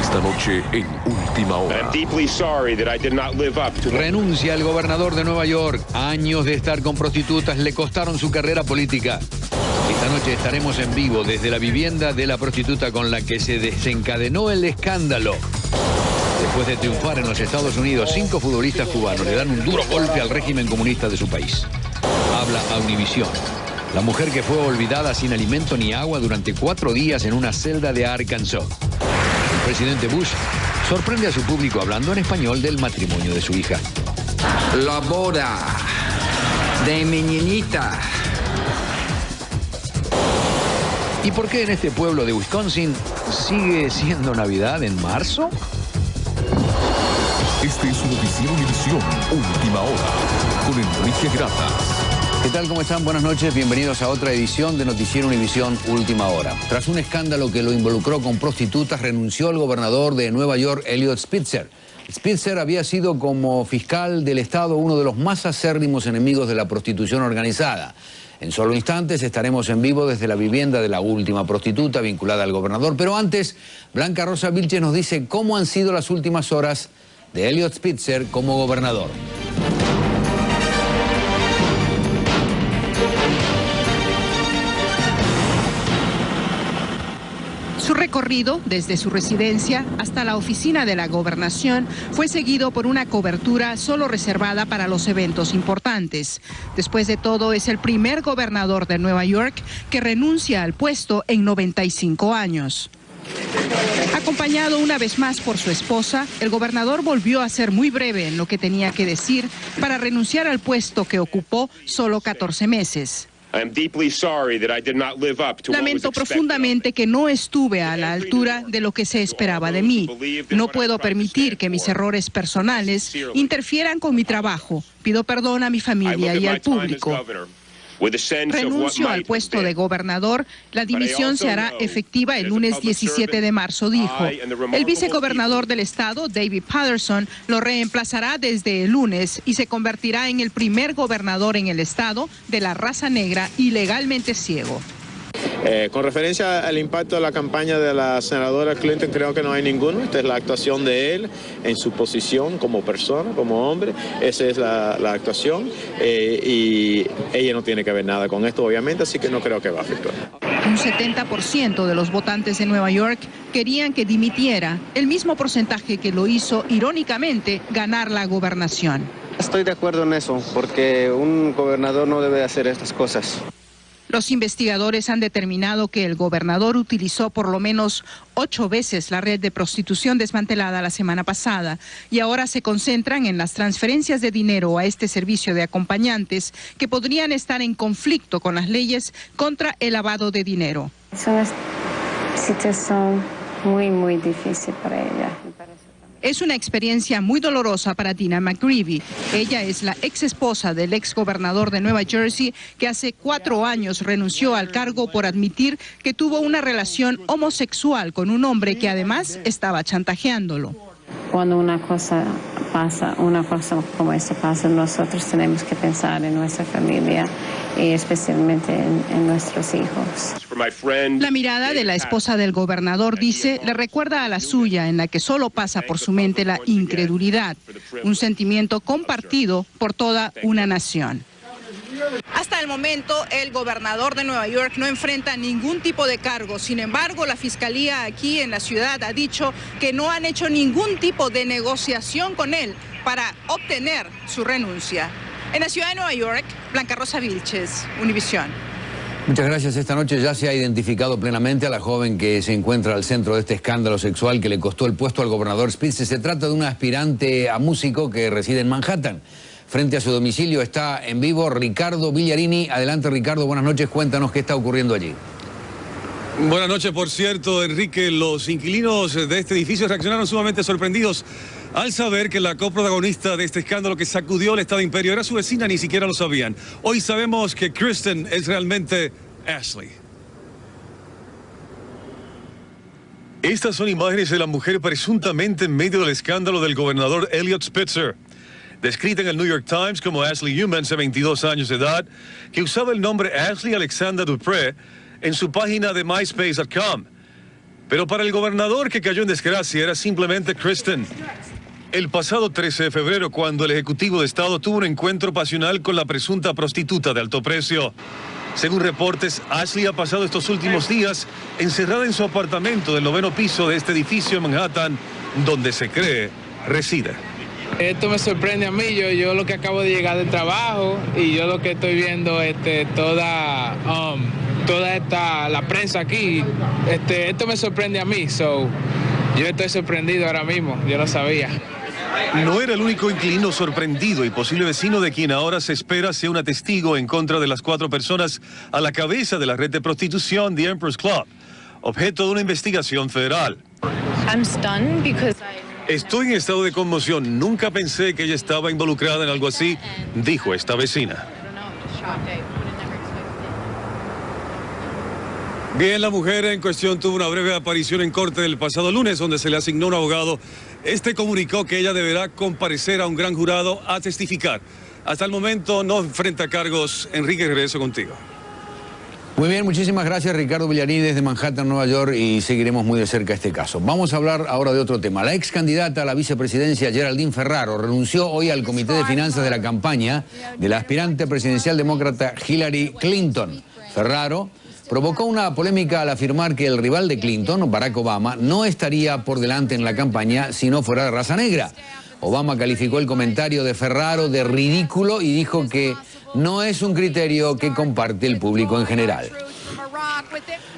Esta noche en Última Hora. Renuncia el gobernador de Nueva York. Años de estar con prostitutas le costaron su carrera política. Esta noche estaremos en vivo desde la vivienda de la prostituta con la que se desencadenó el escándalo. Después de triunfar en los Estados Unidos, 5 futbolistas cubanos le dan un duro golpe al régimen comunista de su país. Habla a Univisión. La mujer que fue olvidada sin alimento ni agua durante 4 días en una celda de Arkansas. El presidente Bush sorprende a su público hablando en español del matrimonio de su hija. La boda de mi niñita. ¿Y por qué en este pueblo de Wisconsin sigue siendo Navidad en marzo? Este es su noticiero Univisión, Última Hora, con Enrique Gratas. ¿Qué tal? ¿Cómo están? Buenas noches. Bienvenidos a otra edición de Noticiero Univisión Última Hora. Tras un escándalo que lo involucró con prostitutas, renunció el gobernador de Nueva York, Eliot Spitzer. Spitzer había sido como fiscal del estado uno de los más acérrimos enemigos de la prostitución organizada. En solo instantes estaremos en vivo desde la vivienda de la última prostituta vinculada al gobernador. Pero antes, Blanca Rosa Vilches nos dice cómo han sido las últimas horas de Eliot Spitzer como gobernador. Su recorrido desde su residencia hasta la oficina de la gobernación fue seguido por una cobertura solo reservada para los eventos importantes. Después de todo, es el primer gobernador de Nueva York que renuncia al puesto en 95 años. Acompañado una vez más por su esposa, el gobernador volvió a ser muy breve en lo que tenía que decir para renunciar al puesto que ocupó solo 14 meses. Lamento profundamente que no estuve a la altura de lo que se esperaba de mí. No puedo permitir que mis errores personales interfieran con mi trabajo. Pido perdón a mi familia y al público. Renuncio al puesto de gobernador. La dimisión se hará efectiva el lunes 17 de marzo, dijo. El vicegobernador del estado, David Paterson, lo reemplazará desde el lunes y se convertirá en el primer gobernador en el estado de la raza negra y legalmente ciego. Con referencia al impacto de la campaña de la senadora Clinton, creo que no hay ninguno. Esta es la actuación de él en su posición como persona, como hombre. Esa es la actuación y ella no tiene que ver nada con esto, obviamente, así que no creo que va a afectar. Un 70% de los votantes de Nueva York querían que dimitiera, el mismo porcentaje que lo hizo, irónicamente, ganar la gobernación. Estoy de acuerdo en eso, porque un gobernador no debe hacer estas cosas. Los investigadores han determinado que el gobernador utilizó por lo menos 8 veces la red de prostitución desmantelada la semana pasada y ahora se concentran en las transferencias de dinero a este servicio de acompañantes que podrían estar en conflicto con las leyes contra el lavado de dinero. Es una situación muy difícil para ella. Es una experiencia muy dolorosa para Dina McGreevy. Ella es la ex esposa del ex gobernador de Nueva Jersey que hace 4 años renunció al cargo por admitir que tuvo una relación homosexual con un hombre que además estaba chantajeándolo. Cuando una cosa como esta pasa, nosotros tenemos que pensar en nuestra familia y especialmente en nuestros hijos. La mirada de la esposa del gobernador, dice, le recuerda a la suya, en la que solo pasa por su mente la incredulidad, un sentimiento compartido por toda una nación. Hasta el momento, el gobernador de Nueva York no enfrenta ningún tipo de cargo. Sin embargo, la fiscalía aquí en la ciudad ha dicho que no han hecho ningún tipo de negociación con él para obtener su renuncia. En la ciudad de Nueva York, Blanca Rosa Vilches, Univisión. Muchas gracias. Esta noche ya se ha identificado plenamente a la joven que se encuentra al centro de este escándalo sexual que le costó el puesto al gobernador Spitzer. Se trata de una aspirante a músico que reside en Manhattan. Frente a su domicilio está en vivo Ricardo Villarini. Adelante, Ricardo, buenas noches. Cuéntanos qué está ocurriendo allí. Buenas noches, por cierto, Enrique. Los inquilinos de este edificio reaccionaron sumamente sorprendidos al saber que la coprotagonista de este escándalo que sacudió el Estado Imperio era su vecina, ni siquiera lo sabían. Hoy sabemos que Kristen es realmente Ashley. Estas son imágenes de la mujer presuntamente en medio del escándalo del gobernador Eliot Spitzer. Descrita en el New York Times como Ashley Humans, de 22 años de edad, que usaba el nombre Ashley Alexandra Dupré en su página de MySpace.com. Pero para el gobernador que cayó en desgracia era simplemente Kristen. El pasado 13 de febrero, cuando el Ejecutivo de Estado tuvo un encuentro pasional con la presunta prostituta de alto precio. Según reportes, Ashley ha pasado estos últimos días encerrada en su apartamento del 9º piso de este edificio en Manhattan, donde se cree reside. Esto me sorprende a mí, yo lo que acabo de llegar del trabajo y yo lo que estoy viendo toda la prensa aquí, esto me sorprende a mí, yo estoy sorprendido ahora mismo, yo lo sabía. No era el único inquilino sorprendido y posible vecino de quien ahora se espera sea un testigo en contra de las 4 personas a la cabeza de la red de prostitución The Emperor's Club, objeto de una investigación federal. Estoy en estado de conmoción. Nunca pensé que ella estaba involucrada en algo así, dijo esta vecina. Bien, la mujer en cuestión tuvo una breve aparición en corte el pasado lunes, donde se le asignó un abogado. Este comunicó que ella deberá comparecer a un gran jurado a testificar. Hasta el momento no enfrenta cargos. Enrique, regreso contigo. Muy bien, muchísimas gracias Ricardo Villarín desde Manhattan, Nueva York, y seguiremos muy de cerca este caso. Vamos a hablar ahora de otro tema. La ex candidata a la vicepresidencia Geraldine Ferraro renunció hoy al Comité de Finanzas de la campaña de la aspirante presidencial demócrata Hillary Clinton. Ferraro provocó una polémica al afirmar que el rival de Clinton, Barack Obama, no estaría por delante en la campaña si no fuera de raza negra. Obama calificó el comentario de Ferraro de ridículo y dijo que no es un criterio que comparte el público en general.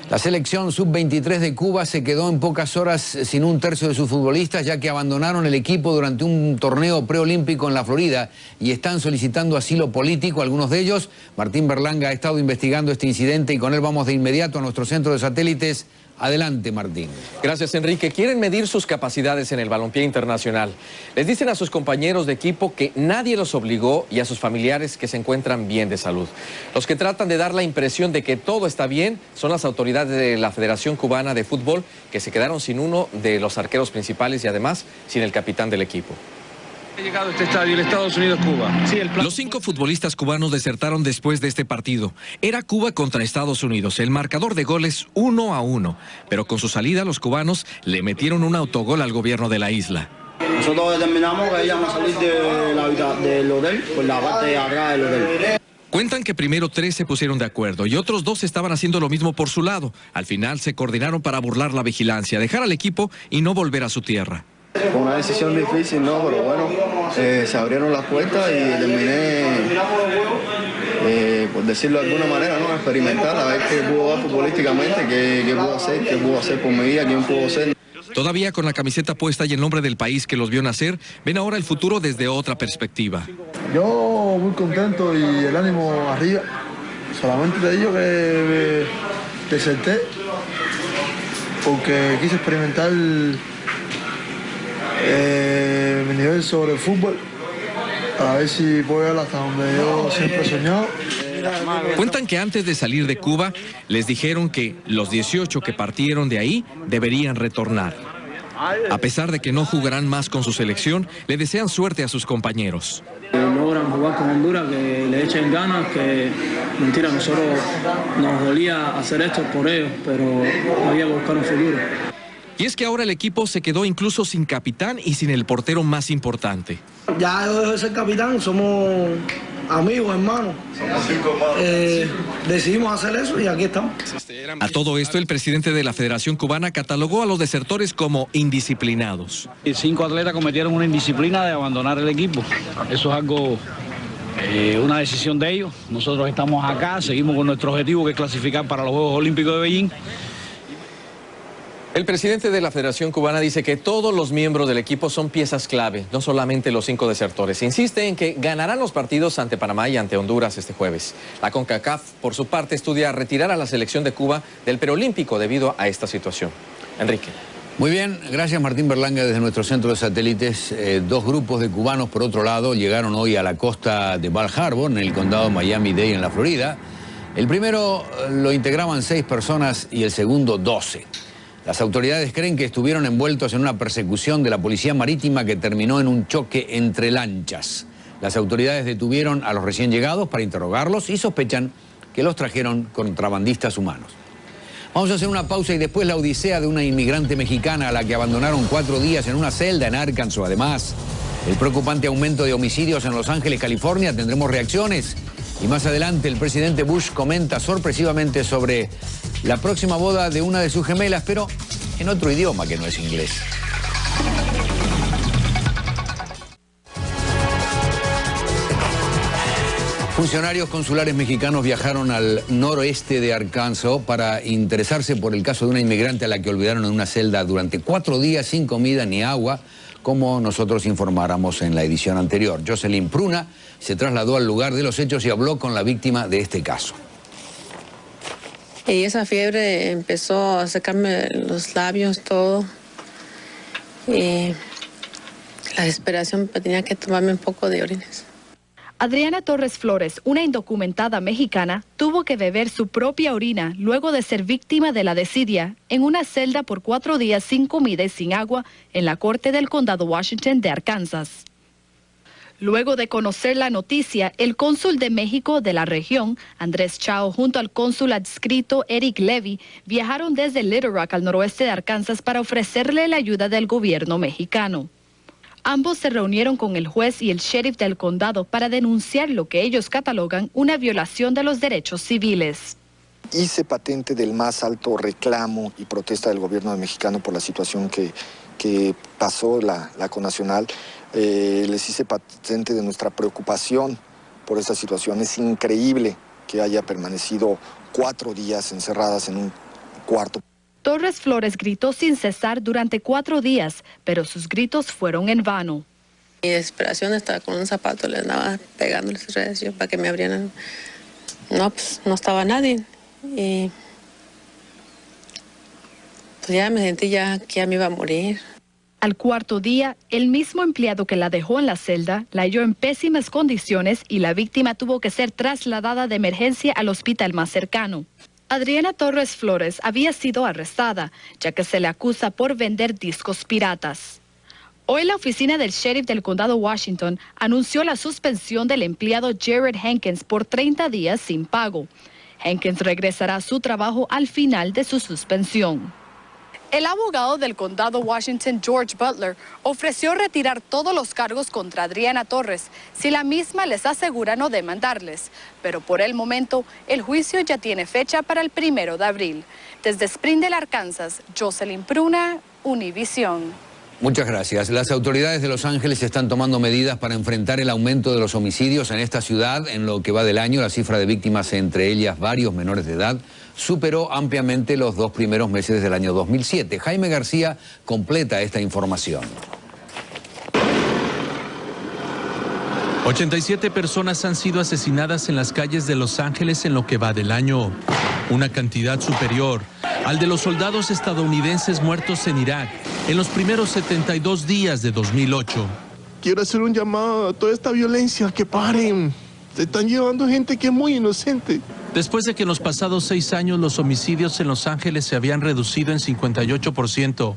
La selección sub-23 de Cuba se quedó en pocas horas sin un tercio de sus futbolistas, ya que abandonaron el equipo durante un torneo preolímpico en la Florida y están solicitando asilo político. Algunos de ellos, Martín Berlanga, ha estado investigando este incidente y con él vamos de inmediato a nuestro centro de satélites. Adelante, Martín. Gracias, Enrique. Quieren medir sus capacidades en el balompié internacional. Les dicen a sus compañeros de equipo que nadie los obligó y a sus familiares que se encuentran bien de salud. Los que tratan de dar la impresión de que todo está bien son las autoridades de la Federación Cubana de Fútbol, que se quedaron sin uno de los arqueros principales y además sin el capitán del equipo. Ha llegado a este estadio, el Estados Unidos-Cuba. Sí, Los 5 futbolistas cubanos desertaron después de este partido. Era Cuba contra Estados Unidos. El marcador de goles 1-1. Pero con su salida, los cubanos le metieron un autogol al gobierno de la isla. Nosotros determinamos que íbamos a salir del hotel, por la parte de atrás del hotel. Cuentan que primero 3 se pusieron de acuerdo y otros 2 estaban haciendo lo mismo por su lado. Al final se coordinaron para burlar la vigilancia, dejar al equipo y no volver a su tierra. Fue una decisión difícil, ¿no? Pero bueno, se abrieron las puertas y terminé, por decirlo de alguna manera, ¿no? Experimentar, a ver qué puedo dar futbolísticamente, qué puedo hacer por mi vida, quién puedo ser. Todavía con la camiseta puesta y el nombre del país que los vio nacer, ven ahora el futuro desde otra perspectiva. Yo muy contento y el ánimo arriba. Solamente te digo que deserté porque quise experimentar mi nivel sobre el fútbol, a ver si puedo llegar hasta donde yo siempre he soñado. Cuentan que antes de salir de Cuba les dijeron que los 18 que partieron de ahí deberían retornar. A pesar de que no jugarán más con su selección, le desean suerte a sus compañeros. Logran jugar con Honduras, que le echen ganas, que mentira, nosotros nos dolía hacer esto por ellos, pero había que buscar un futuro. Y es que ahora el equipo se quedó incluso sin capitán y sin el portero más importante. Ya yo dejo de ser capitán, somos amigos, hermanos. Decidimos hacer eso y aquí estamos. A todo esto, el presidente de la Federación Cubana catalogó a los desertores como indisciplinados. 5 atletas cometieron una indisciplina de abandonar el equipo. Eso es algo, una decisión de ellos. Nosotros estamos acá, seguimos con nuestro objetivo, que es clasificar para los Juegos Olímpicos de Beijing. El presidente de la Federación Cubana dice que todos los miembros del equipo son piezas clave, no solamente los 5 desertores. Insiste en que ganarán los partidos ante Panamá y ante Honduras este jueves. La CONCACAF, por su parte, estudia retirar a la selección de Cuba del preolímpico debido a esta situación. Enrique. Muy bien, gracias Martín Berlanga desde nuestro centro de satélites. 2 grupos de cubanos, por otro lado, llegaron hoy a la costa de Bal Harbour, en el condado Miami-Dade, en la Florida. El primero lo integraban 6 personas y el segundo 12. Las autoridades creen que estuvieron envueltos en una persecución de la policía marítima que terminó en un choque entre lanchas. Las autoridades detuvieron a los recién llegados para interrogarlos y sospechan que los trajeron contrabandistas humanos. Vamos a hacer una pausa y después la odisea de una inmigrante mexicana a la que abandonaron 4 días en una celda en Arkansas. Además, el preocupante aumento de homicidios en Los Ángeles, California. Tendremos reacciones. Y más adelante el presidente Bush comenta sorpresivamente sobre la próxima boda de una de sus gemelas, pero en otro idioma que no es inglés. Funcionarios consulares mexicanos viajaron al noroeste de Arkansas para interesarse por el caso de una inmigrante a la que olvidaron en una celda durante 4 días sin comida ni agua, como nosotros informáramos en la edición anterior. Jocelyn Pruna se trasladó al lugar de los hechos y habló con la víctima de este caso. Y esa fiebre empezó a sacarme los labios, todo. Y la desesperación, tenía que tomarme un poco de orines. Adriana Torres Flores, una indocumentada mexicana, tuvo que beber su propia orina luego de ser víctima de la desidia en una celda por 4 días sin comida y sin agua en la corte del condado Washington de Arkansas. Luego de conocer la noticia, el cónsul de México de la región, Andrés Chao, junto al cónsul adscrito Eric Levy, viajaron desde Little Rock al noroeste de Arkansas para ofrecerle la ayuda del gobierno mexicano. Ambos se reunieron con el juez y el sheriff del condado para denunciar lo que ellos catalogan una violación de los derechos civiles. Hice patente del más alto reclamo y protesta del gobierno mexicano por la situación que pasó la connacional. Les hice patente de nuestra preocupación por esta situación. Es increíble que haya permanecido 4 días encerradas en un cuarto. Torres Flores gritó sin cesar durante 4 días, pero sus gritos fueron en vano. Mi desesperación, estaba con un zapato, le andaba pegando las redes para que me abrieran. No, pues no estaba nadie. Y pues ya me sentí que ya me iba a morir. Al 4.º día, el mismo empleado que la dejó en la celda la halló en pésimas condiciones y la víctima tuvo que ser trasladada de emergencia al hospital más cercano. Adriana Torres Flores había sido arrestada, ya que se le acusa por vender discos piratas. Hoy la oficina del sheriff del condado Washington anunció la suspensión del empleado Jared Hankins por 30 días sin pago. Hankins regresará a su trabajo al final de su suspensión. El abogado del condado Washington, George Butler, ofreció retirar todos los cargos contra Adriana Torres si la misma les asegura no demandarles. Pero por el momento, el juicio ya tiene fecha para el 1 de abril. Desde Springdale, Arkansas, Jocelyn Pruna, Univisión. Muchas gracias. Las autoridades de Los Ángeles están tomando medidas para enfrentar el aumento de los homicidios en esta ciudad. En lo que va del año, la cifra de víctimas, entre ellas varios menores de edad, superó ampliamente los 2 primeros meses del año 2007. Jaime García completa esta información. 87 personas han sido asesinadas en las calles de Los Ángeles en lo que va del año, una cantidad superior al de los soldados estadounidenses muertos en Irak en los primeros 72 días de 2008. Quiero hacer un llamado a toda esta violencia, que paren. Se están llevando gente que es muy inocente. Después de que en los pasados 6 años los homicidios en Los Ángeles se habían reducido en 58%,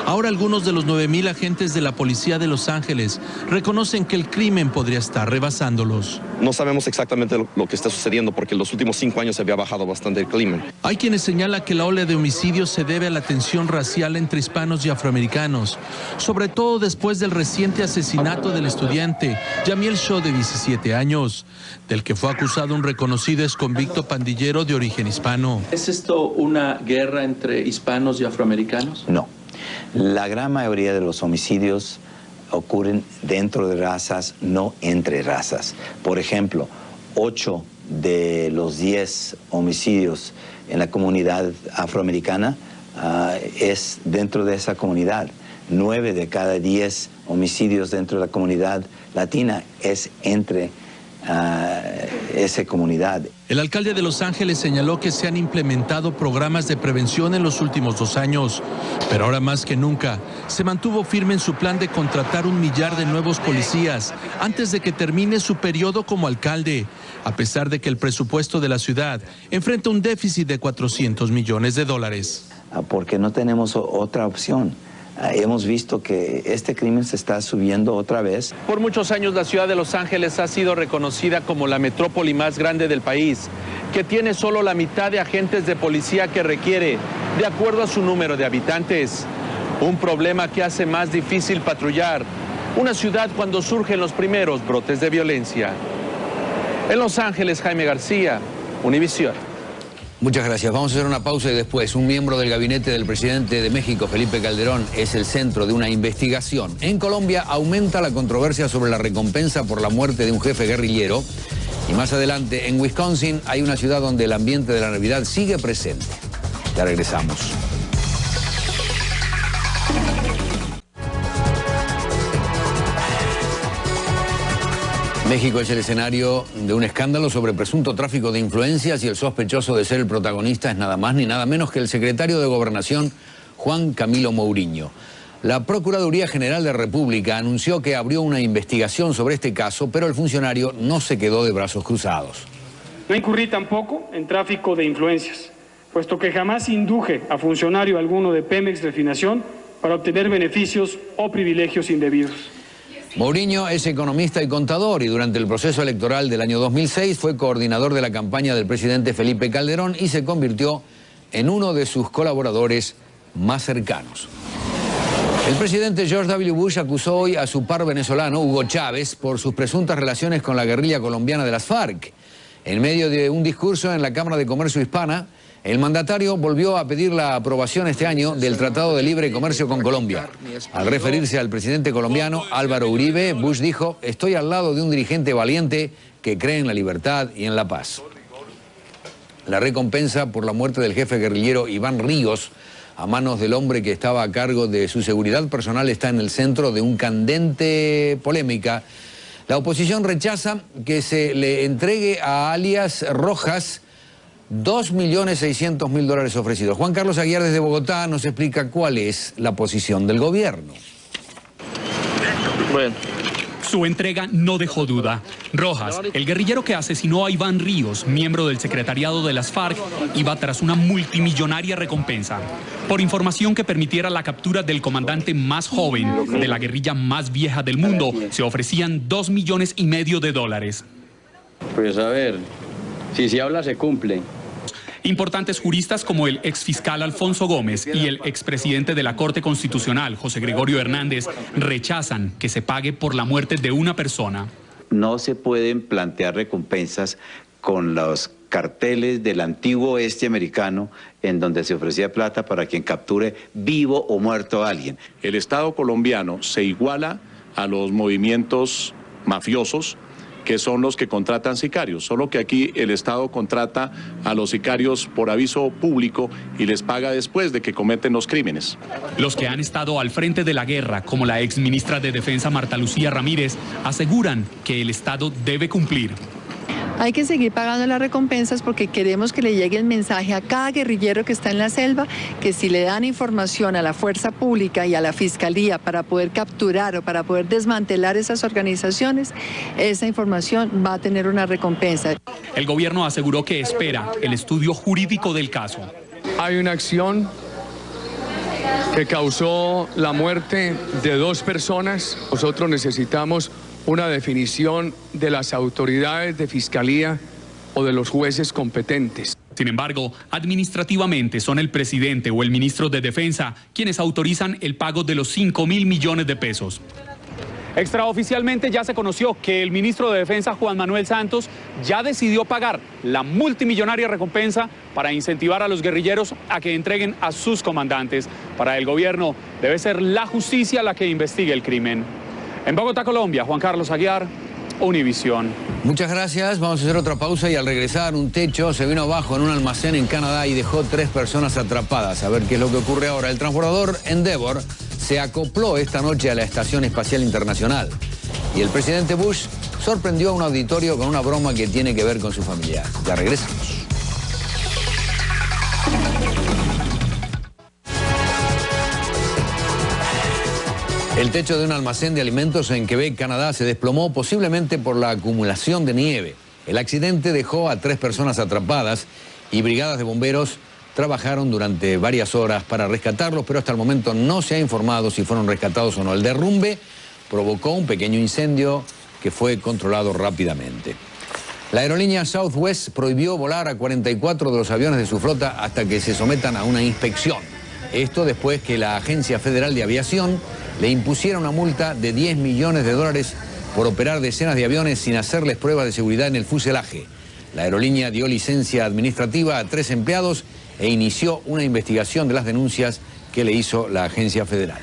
ahora algunos de los 9,000 agentes de la policía de Los Ángeles reconocen que el crimen podría estar rebasándolos. No sabemos exactamente lo que está sucediendo porque en los últimos 5 años se había bajado bastante el crimen. Hay quienes señalan que la ola de homicidios se debe a la tensión racial entre hispanos y afroamericanos, sobre todo después del reciente asesinato del estudiante Yamiel Shaw, de 17 años, del que fue acusado un reconocido exconvicto pandillero de origen hispano. ¿Es esto una guerra entre hispanos y afroamericanos? No. La gran mayoría de los homicidios ocurren dentro de razas, no entre razas. Por ejemplo, 8 de los 10 homicidios en la comunidad afroamericana es dentro de esa comunidad. 9 de cada 10 homicidios dentro de la comunidad latina es entre esa comunidad. El alcalde de Los Ángeles señaló que se han implementado programas de prevención en los últimos 2 años, pero ahora más que nunca se mantuvo firme en su plan de contratar 1 millar de nuevos policías antes de que termine su periodo como alcalde, a pesar de que el presupuesto de la ciudad enfrenta un déficit de $400 millones. Porque no tenemos otra opción. hemos visto que este crimen se está subiendo otra vez. Por muchos años la ciudad de Los Ángeles ha sido reconocida como la metrópoli más grande del país, que tiene solo la mitad de agentes de policía que requiere, de acuerdo a su número de habitantes. Un problema que hace más difícil patrullar una ciudad cuando surgen los primeros brotes de violencia. En Los Ángeles, Jaime García, Univisión. Muchas gracias. Vamos a hacer una pausa y después un miembro del gabinete del presidente de México, Felipe Calderón, es el centro de una investigación. En Colombia aumenta la controversia sobre la recompensa por la muerte de un jefe guerrillero. Y más adelante, en Wisconsin, hay una ciudad donde el ambiente de la Navidad sigue presente. Ya regresamos. México es el escenario de un escándalo sobre presunto tráfico de influencias y el sospechoso de ser el protagonista es nada más ni nada menos que el secretario de Gobernación, Juan Camilo Mouriño. La Procuraduría General de la República anunció que abrió una investigación sobre este caso, pero el funcionario no se quedó de brazos cruzados. No incurrí tampoco en tráfico de influencias, puesto que jamás induje a funcionario alguno de Pemex Refinación para obtener beneficios o privilegios indebidos. Mouriño es economista y contador y durante el proceso electoral del año 2006 fue coordinador de la campaña del presidente Felipe Calderón y se convirtió en uno de sus colaboradores más cercanos. El presidente George W. Bush acusó hoy a su par venezolano, Hugo Chávez, por sus presuntas relaciones con la guerrilla colombiana de las FARC. En medio de un discurso en la Cámara de Comercio Hispana, el mandatario volvió a pedir la aprobación este año del Tratado de Libre Comercio con Colombia. Al referirse al presidente colombiano Álvaro Uribe, Bush dijo: "Estoy al lado de un dirigente valiente que cree en la libertad y en la paz". La recompensa por la muerte del jefe guerrillero Iván Ríos a manos del hombre que estaba a cargo de su seguridad personal está en el centro de un candente polémica. La oposición rechaza que se le entregue a alias Rojas $2.600.000 ofrecidos. Juan Carlos Aguiar desde Bogotá nos explica cuál es la posición del gobierno. Bueno. Su entrega no dejó duda. Rojas, el guerrillero que asesinó a Iván Ríos, miembro del secretariado de las FARC, iba tras una multimillonaria recompensa por información que permitiera la captura del comandante más joven de la guerrilla más vieja del mundo. Se ofrecían $2,5 millones. Pues a ver, si se habla se cumple. Importantes juristas como el exfiscal Alfonso Gómez y el expresidente de la Corte Constitucional, José Gregorio Hernández, rechazan que se pague por la muerte de una persona. No se pueden plantear recompensas con los carteles del antiguo oeste americano en donde se ofrecía plata para quien capture vivo o muerto a alguien. El Estado colombiano se iguala a los movimientos mafiosos, que son los que contratan sicarios, solo que aquí el Estado contrata a los sicarios por aviso público y les paga después de que cometen los crímenes. Los que han estado al frente de la guerra, como la exministra de Defensa Marta Lucía Ramírez, aseguran que el Estado debe cumplir. Hay que seguir pagando las recompensas porque queremos que le llegue el mensaje a cada guerrillero que está en la selva que si le dan información a la fuerza pública y a la fiscalía para poder capturar o para poder desmantelar esas organizaciones, esa información va a tener una recompensa. El gobierno aseguró que espera el estudio jurídico del caso. Hay una acción que causó la muerte de 2 personas. Nosotros necesitamos una definición de las autoridades de fiscalía o de los jueces competentes. Sin embargo, administrativamente son el presidente o el ministro de Defensa quienes autorizan el pago de los $5,000 millones. Extraoficialmente ya se conoció que el ministro de Defensa, Juan Manuel Santos, ya decidió pagar la multimillonaria recompensa para incentivar a los guerrilleros a que entreguen a sus comandantes. Para el gobierno debe ser la justicia la que investigue el crimen. En Bogotá, Colombia, Juan Carlos Aguiar, Univisión. Muchas gracias. Vamos a hacer otra pausa y al regresar un techo se vino abajo en un almacén en Canadá y dejó 3 personas atrapadas. A ver qué es lo que ocurre ahora. El transbordador Endeavour se acopló esta noche a la Estación Espacial Internacional y el presidente Bush sorprendió a un auditorio con una broma que tiene que ver con su familia. Ya regresamos. El techo de un almacén de alimentos en Quebec, Canadá, se desplomó posiblemente por la acumulación de nieve. El accidente dejó a 3 personas atrapadas y brigadas de bomberos trabajaron durante varias horas para rescatarlos, pero hasta el momento no se ha informado si fueron rescatados o no. El derrumbe provocó un pequeño incendio que fue controlado rápidamente. La aerolínea Southwest prohibió volar a 44 de los aviones de su flota hasta que se sometan a una inspección. Esto después que la Agencia Federal de Aviación le impusiera una multa de $10 millones por operar decenas de aviones sin hacerles pruebas de seguridad en el fuselaje. La aerolínea dio licencia administrativa a 3 empleados e inició una investigación de las denuncias que le hizo la agencia federal.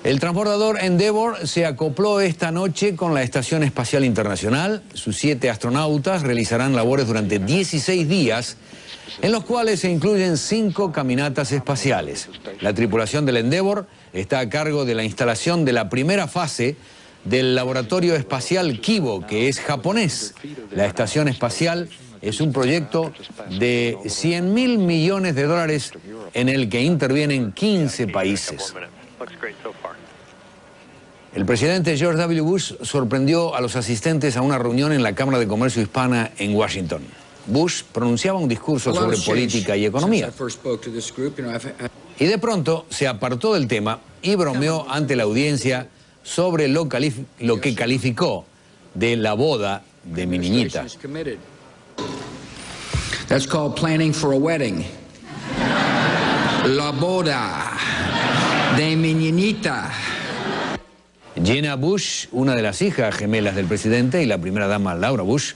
El transbordador Endeavour se acopló esta noche con la Estación Espacial Internacional. Sus 7 astronautas realizarán labores durante 16 días, en los cuales se incluyen 5 caminatas espaciales. La tripulación del Endeavour está a cargo de la instalación de la primera fase del laboratorio espacial Kibo, que es japonés. La estación espacial es un proyecto de $100.000 millones en el que intervienen 15 países. El presidente George W. Bush sorprendió a los asistentes a una reunión en la Cámara de Comercio Hispana en Washington. Bush pronunciaba un discurso sobre política y economía. Y de pronto se apartó del tema y bromeó ante la audiencia sobre lo que calificó de la boda de mi niñita. That's called planning for a wedding. La boda de mi niñita. Jenna Bush, una de las hijas gemelas del presidente y la primera dama Laura Bush,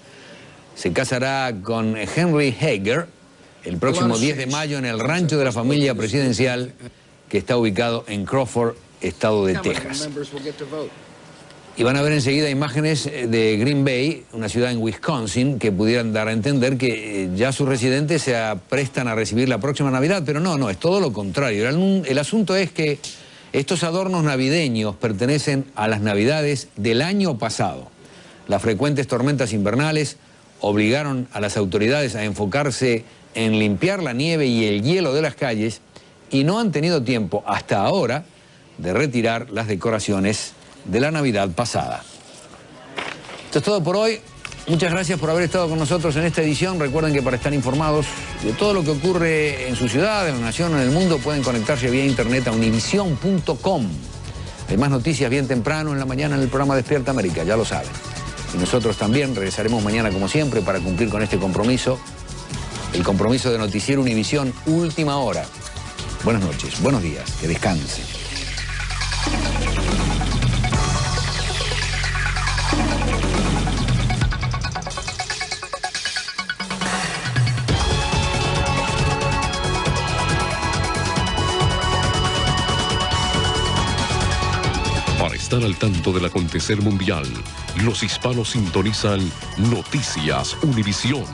se casará con Henry Hager el próximo 10 de mayo en el rancho de la familia presidencial que está ubicado en Crawford, estado de Texas. Y van a ver enseguida imágenes de Green Bay, una ciudad en Wisconsin, que pudieran dar a entender que ya sus residentes se aprestan a recibir la próxima Navidad, pero no, es todo lo contrario. El asunto es que estos adornos navideños pertenecen a las Navidades del año pasado. Las frecuentes tormentas invernales obligaron a las autoridades a enfocarse en limpiar la nieve y el hielo de las calles y no han tenido tiempo hasta ahora de retirar las decoraciones de la Navidad pasada. Esto es todo por hoy. Muchas gracias por haber estado con nosotros en esta edición. Recuerden que para estar informados de todo lo que ocurre en su ciudad, en la nación, en el mundo, pueden conectarse vía internet a univision.com. Hay más noticias bien temprano en la mañana en el programa Despierta América, ya lo saben. Y nosotros también regresaremos mañana como siempre para cumplir con este compromiso, el compromiso de Noticiero Univisión Última Hora. Buenas noches, buenos días, que descansen. Para estar al tanto del acontecer mundial, los hispanos sintonizan Noticias Univisión.